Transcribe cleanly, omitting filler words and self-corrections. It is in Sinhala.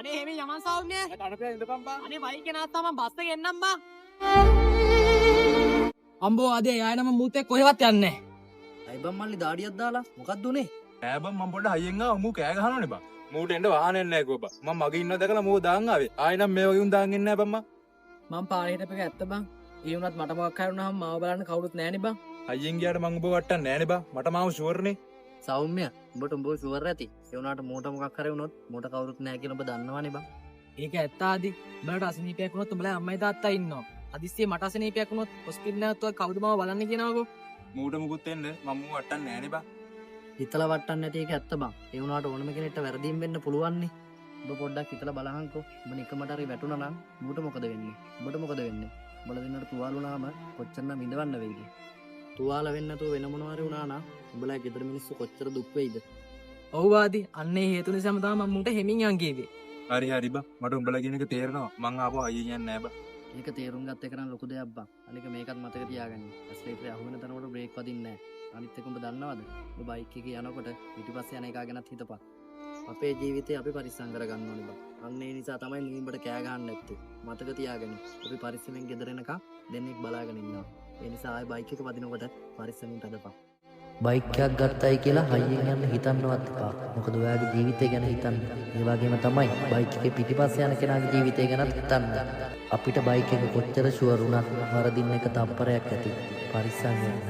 අනේ එහෙම යමන් සෞම්‍ය. තනපේ ඉඳපන් බා. අනේ බයික් එක නාස්සා මම බස් එක එන්නම් බා. අම්බෝ අදේ ආයෙ නම් මූත් එක්ක කොහෙවත් යන්නේ නැහැ. ඇයි බං මල්ලි දාඩියක් දාලා මොකක්ද උනේ? ඈ බං මම පොඩ්ඩ හයියෙන් ආව මූ කෑ ගහනවනේ බං. මූට එන්න වාහනේ නැහැ කිව්වා බං. මම මගේ ඉන්නව දැකලා මූ දාන් ආවේ. ආයෙ නම් මේ වගේ උන් දාන් එන්නේ නැහැ බං මම. මම පාරේ හිටපෙක ඇත්ත බං. ඒ වුණත් මට මොකක් හරි වුණාම මාව බලන්න කවුරුත් නැහනේ බං. හයියෙන් ගියාට මං ඔබ වට්ටන්නේ නැහනේ බං. මට මාව ෂුවර්නේ. සෞම්‍ය උඹට උඹ ෂුවර් ඇති. ඒ වුණාට මෝට මොකක් හරි වුණොත් මෝට කවුරුත් නැහැ කියලා ඔබ දන්නවනේ බං. ඒක ඇත්ත ආදි. උඹලට අසනීපයක් වුණොත් උඹලා අම්මයි තාත්තා ඉන්නවා. අදිස්සියේ මට අසනීපයක් වුණොත් හොස්පිටල් නැවතුවා කවුද මාව බලන්න කියනවකෝ. මූට මුකුත් එන්න මම මූ වට්ටන්නේ නැහනේ බං. හිතලා වට්ටන්න නැති එක ඇත්ත බං. ඒ වුණාට ඕනම කෙනෙක්ට වැරදීම් වෙන්න පුළුවන් නේ. ඔබ පොඩ්ඩක් හිතලා බලහන්කෝ. ඔබ නිකමට හරි වැටුණා නම් මූට මොකද වෙන්නේ? ඔබට මොකද වෙන්නේ? උඹලා දෙන්නට තුවාල වුණාම කොච්චරනම් ඉඳවන්න වෙයිද? තුවාල වෙන්න නැතුව වෙන මොනවා හරි වුණා නම් උඹලා ගෙදර මිනිස්සු කොච්චර දුක් වෙයිද? ඔව් ආදි. අන්නේ හේතු නිසාම තමයි මම මුන්ට හෙමින් යන් කිව්වේ. හරි හරි බං. මට උඹලා කියන එක තේරෙනවා. මං ආපහු හයියෙන් යන්නේ නැහැ බං. ඒක තේරුම් ගත්ත එක නම් ලොකු දෙයක් බං. අනික මේකත් මතක තියාගන්න. ඇස්ලේටරේ අහු වෙන තැනකට බ්‍රේක් වදින්නේ නැහැ. අනිත් එක උඹ දන්නවද? ඔබ බයික් එකේ යනකොට පිටිපස්සේ යන එකා ගැනත් හිතපන්. අපේ ජීවිතේ අපි පරිස්සම් කරගන්න ඕනේ බං. අන්න ඒ නිසා තමයි නිවිඹට කෑ ගහන්න නැත්තේ. මතක තියාගන්න. අපි පරිස්සමෙන් ගෙදර එනකම් දෙන්නෙක් බලාගෙන ඉන්නවා. ඒ නිසා ආයේ බයික් එක වදිනකොට පරිස්සමින් තදපන්. බයික් එකක් ගත්තයි කියලා හයියෙන් යන්න හිතන්නවත් එපා. මොකද ඔයාගේ ජීවිතය ගැන හිතන්න. ඒ වගේම තමයි බයික් එකේ පිටිපස්සේ යන කෙනාගේ ජීවිතය ගැනත් හිතන්න. අපිට බයික් එක කොච්චර ෂුවර් වුණත් වරදින්න එක තප්පරයක් ඇති. පරිස්සම් වෙන්න.